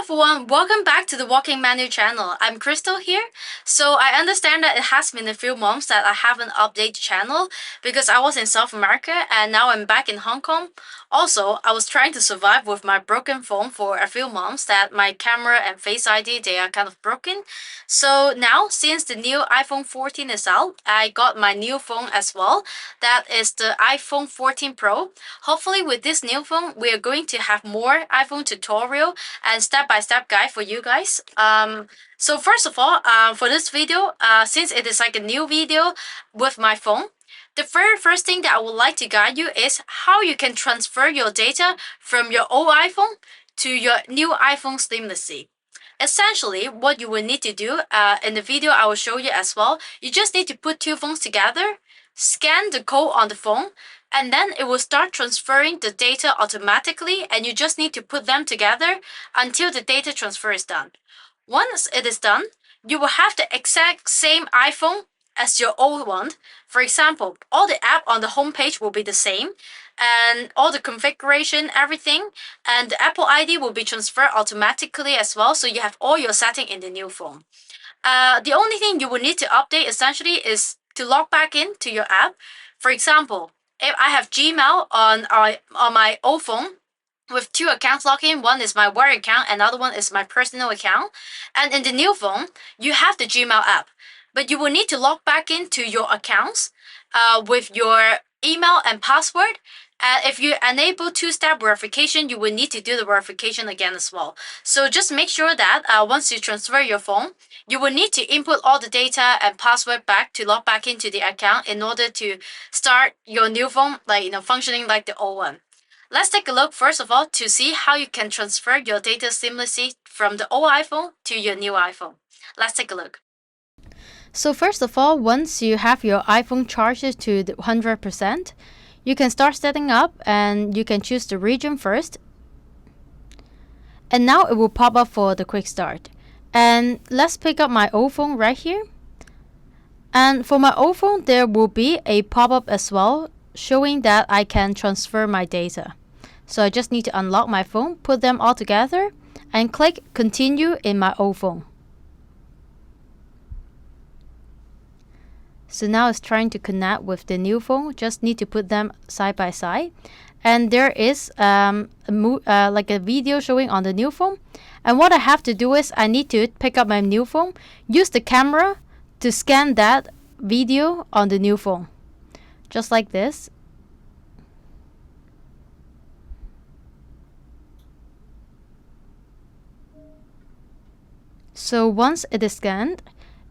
everyone, welcome back to the Walking Menu channel. I'm Crystal here. So I understand that it has been a few months that I haven't updated the channel because I was in South America and now I'm back in Hong Kong. Also, I was trying to survive with my broken phone for a few months that my camera and Face ID, they are kind of broken. So now, since the new iPhone 14 is out, I got my new phone as well. That is the iPhone 14 Pro. Hopefully with this new phone, we are going to have more iPhone tutorial and step-by-step guide for you guys. So first of all, for this video, since it is like a new video with my phone, the very first thing that I would like to guide you is how you can transfer your data from your old iPhone to your new iPhone seamlessly. Essentially, what you will need to do in the video I will show you as well, you just need to put two phones together, scan the code on the phone, and then it will start transferring the data automatically, and you just need to put them together until the data transfer is done. Once it is done, you will have the exact same iPhone as your old one. For example, all the app on the home page will be the same, and all the configuration, everything, and the Apple ID will be transferred automatically as well, so you have all your setting in the new phone. The only thing you will need to update essentially is to log back into your app. For example, if I have Gmail on my old phone with two accounts logged in, one is my work account, another one is my personal account. And in the new phone, you have the Gmail app, but you will need to log back into your accounts with your email and password. If you enable two-step verification, you will need to do the verification again as well. So just make sure that once you transfer your phone, you will need to input all the data and password back to log back into the account in order to start your new phone functioning like the old one. Let's take a look first of all to see how you can transfer your data seamlessly from the old iPhone to your new iPhone. Let's take a look. So first of all, once you have your iPhone charged to the 100%, you can start setting up and you can choose the region first. And now it will pop up for the quick start. And let's pick up my old phone right here. And for my old phone, there will be a pop-up as well showing that I can transfer my data. So I just need to unlock my phone, put them all together, and click continue in my old phone. So now it's trying to connect with the new phone. Just need to put them side by side. And there is like a video showing on the new phone. And what I have to do is I need to pick up my new phone, use the camera to scan that video on the new phone. Just like this. So once it is scanned,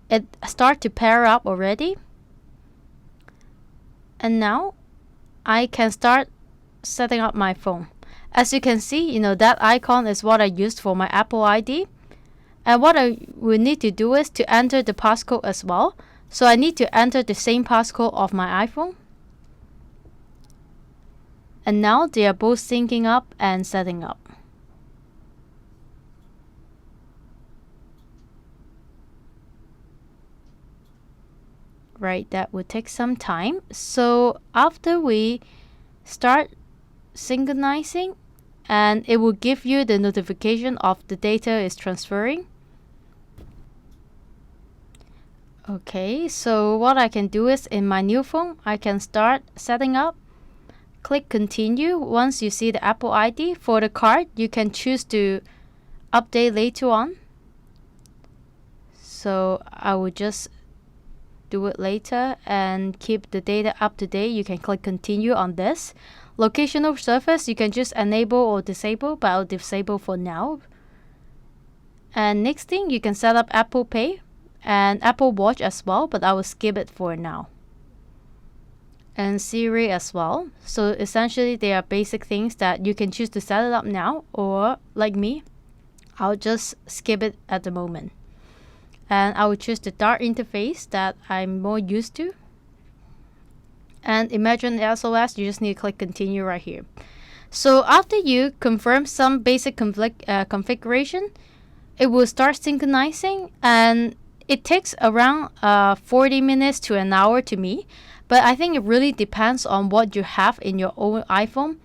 it starts to pair up already. And now I can start setting up my phone. As you can see, that icon is what I used for my Apple ID. And what I will need to do is to enter the passcode as well. So I need to enter the same passcode of my iPhone. And now they are both syncing up and setting up. Right, that would take some time. So after we start synchronizing, and it will give you the notification of the data is transferring. Okay, so what I can do is in my new phone, I can start setting up. Click continue. Once you see the Apple ID for the card, you can choose to update later on. So I will just do it later and keep the data up to date. You can click continue on this. Locational service, you can just enable or disable, but I'll disable for now. And next thing, you can set up Apple Pay and Apple Watch as well, but I will skip it for now. And Siri as well. So essentially they are basic things that you can choose to set it up now, or like me, I'll just skip it at the moment. And I will choose the dark interface that I'm more used to. And imagine SOS, you just need to click continue right here. So after you confirm some basic configuration, it will start synchronizing, and it takes around 40 minutes to an hour to me. But I think it really depends on what you have in your own iPhone.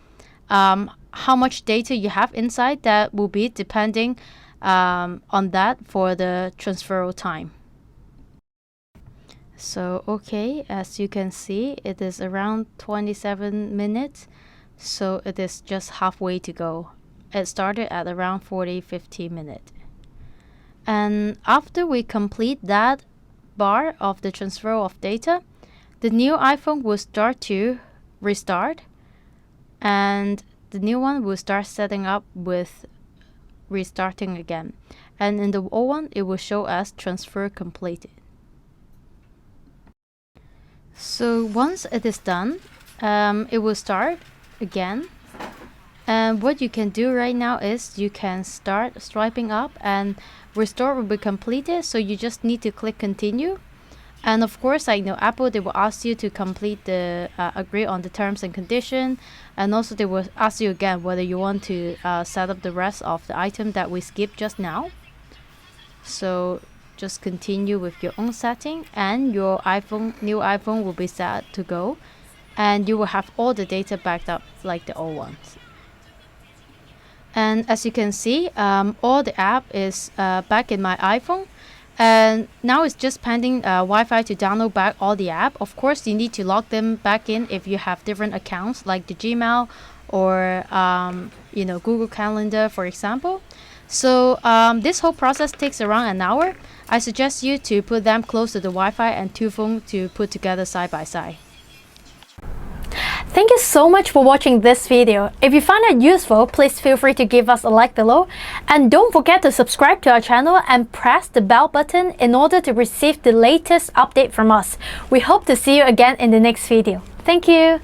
How much data you have inside, that will be depending on that for the transfer time. So okay, as you can see, it is around 27 minutes, so it is just halfway to go. It started at around 50 minutes. And after we complete that bar of the transfer of data, the new iPhone will start to restart, and the new one will start setting up with restarting again. And in the old one, it will show as transfer completed. So once it is done, it will start again. And what you can do right now is you can start swiping up and restore will be completed. So you just need to click continue. And of course, I know Apple, they will ask you to complete the agree on the terms and condition. And also they will ask you again whether you want to set up the rest of the item that we skipped just now. So just continue with your own setting, and your new iPhone will be set to go, and you will have all the data backed up like the old ones. And as you can see, all the app is back in my iPhone, and now it's just pending Wi-Fi to download back all the app. Of course, you need to log them back in if you have different accounts like the Gmail or Google Calendar, for example. So this whole process takes around an hour. I suggest you to put them close to the Wi-Fi and two phones to put together side by side. Thank you so much for watching this video. If you found it useful, please feel free to give us a like below. And don't forget to subscribe to our channel and press the bell button in order to receive the latest update from us. We hope to see you again in the next video. Thank you.